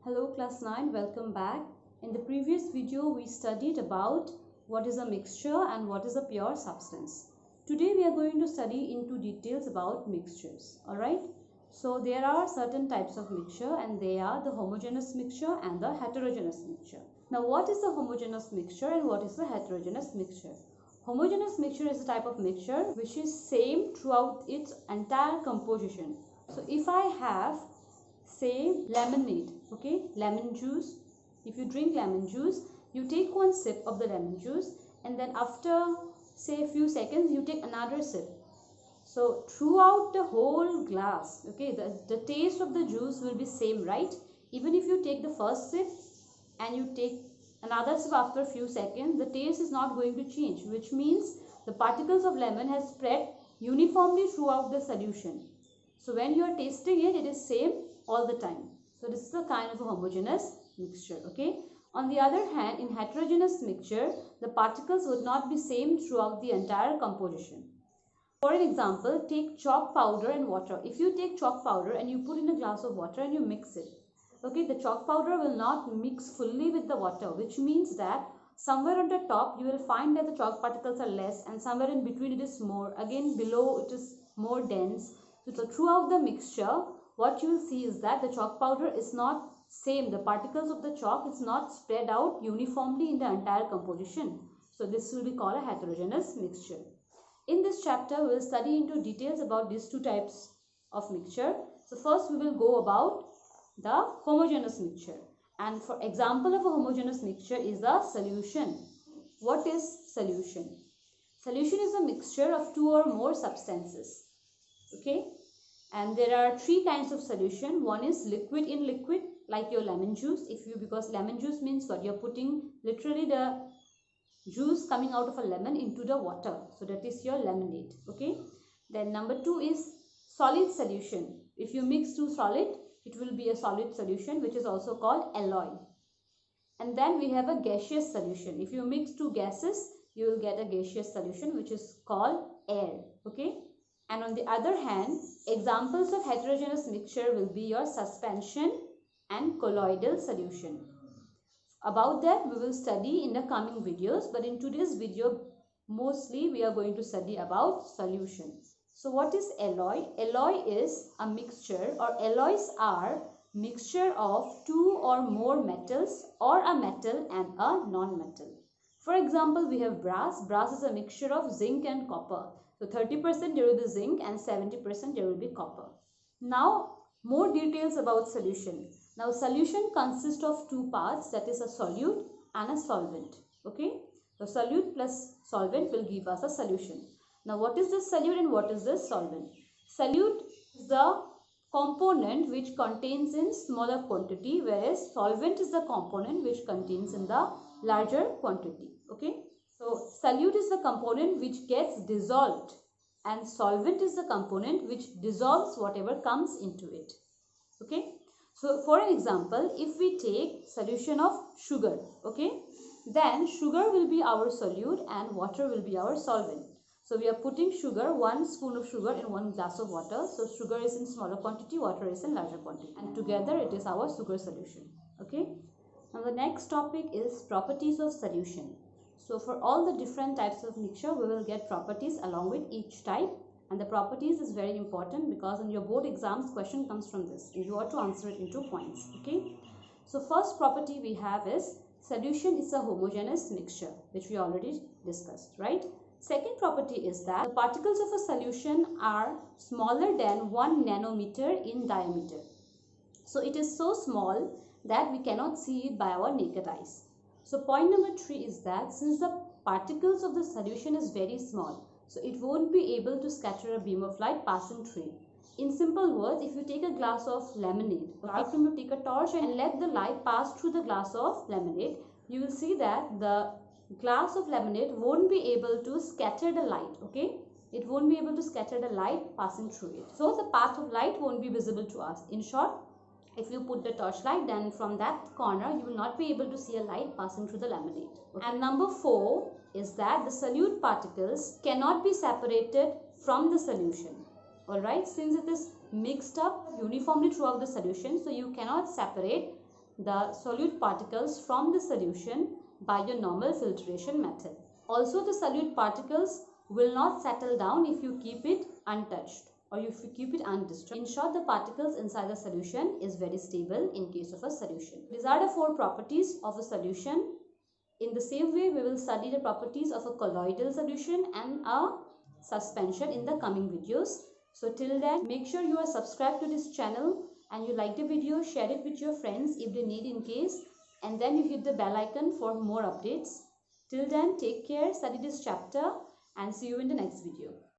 Hello class 9, welcome back. In the previous video we studied about what is a mixture and what is a pure substance. Today we are going to study into details about mixtures. Alright, so there are certain types of mixture and they are the homogeneous mixture and the heterogeneous mixture. Now what is the homogeneous mixture and what is the heterogeneous mixture? Homogeneous mixture is a type of mixture which is same throughout its entire composition. So if I have say lemonade, okay, lemon juice, if you drink lemon juice, you take one sip of the lemon juice and then after say a few seconds you take another sip. So throughout the whole glass, okay, the taste of the juice will be same, right? Even if you take the first sip and you take another sip after a few seconds, the taste is not going to change, which means the particles of lemon has spread uniformly throughout the solution. So when you are tasting it, it is same all the time. So this is a kind of a homogeneous mixture, okay. On the other hand, in heterogeneous mixture, the particles would not be same throughout the entire composition. For an example, take chalk powder and water. If you take chalk powder and you put in a glass of water and you mix it, okay, the chalk powder will not mix fully with the water, which means that somewhere on the top you will find that the chalk particles are less and somewhere in between it is more, again below it is more dense. So throughout the mixture, what you will see is that the chalk powder is not same. The particles of the chalk is not spread out uniformly in the entire composition. So this will be called a heterogeneous mixture. In this chapter, we will study into details about these two types of mixture. So first we will go about the homogeneous mixture. And for example of a homogeneous mixture is the solution. What is solution? Solution is a mixture of two or more substances. Okay. And there are three kinds of solution. One is liquid in liquid, like your lemon juice. Because lemon juice means what? You're putting literally the juice coming out of a lemon into the water. So that is your lemonade. Okay. Then number two is solid solution. If you mix two solid, it will be a solid solution, which is also called alloy. And then we have a gaseous solution. If you mix two gases, you will get a gaseous solution, which is called air. Okay. And on the other hand, examples of heterogeneous mixture will be your suspension and colloidal solution. About that we will study in the coming videos, but in today's video mostly we are going to study about solution. So what is alloy? Alloy is a mixture, or alloys are mixture of two or more metals or a metal and a non-metal. For example, we have brass. Brass is a mixture of zinc and copper. So 30% there will be zinc and 70% there will be copper. Now more details about solution. Now solution consists of two parts, that is a solute and a solvent. Okay. So solute plus solvent will give us a solution. Now what is this solute and what is this solvent? Solute is the component which contains in smaller quantity, whereas solvent is the component which contains in the larger quantity. Okay. So solute is the component which gets dissolved and solvent is the component which dissolves whatever comes into it. Okay. So for an example, if we take solution of sugar, okay, then sugar will be our solute and water will be our solvent. So we are putting sugar, 1 spoon of sugar in 1 glass of water. So sugar is in smaller quantity, water is in larger quantity, and together it is our sugar solution. Okay. Now the next topic is properties of solution. So for all the different types of mixture, we will get properties along with each type. And the properties is very important because in your board exams, question comes from this. And you ought to answer it into points. Okay. So first property we have is solution is a homogeneous mixture, which we already discussed, right? Second property is that the particles of a solution are smaller than 1 nanometer in diameter. So it is so small that we cannot see it by our naked eyes. So point number 3 is that since the particles of the solution is very small, so it won't be able to scatter a beam of light passing through it. In simple words, if you take a glass of lemonade, apart from you take a torch and let the light pass through the glass of lemonade, you will see that the glass of lemonade won't be able to scatter the light, okay? It won't be able to scatter the light passing through it. So the path of light won't be visible to us. In short, if you put the torchlight, then from that corner you will not be able to see a light passing through the lemonade. Okay. And number 4 is that the solute particles cannot be separated from the solution. Alright, since it is mixed up uniformly throughout the solution, so you cannot separate the solute particles from the solution by your normal filtration method. Also, the solute particles will not settle down if you keep it untouched or if you keep it undisturbed. In short, the particles inside the solution is very stable in case of a solution. These are the 4 properties of a solution. In the same way, we will study the properties of a colloidal solution and a suspension in the coming videos. So till then, make sure you are subscribed to this channel and you like the video, share it with your friends if they need in case, and then you hit the bell icon for more updates. Till then, take care, study this chapter and see you in the next video.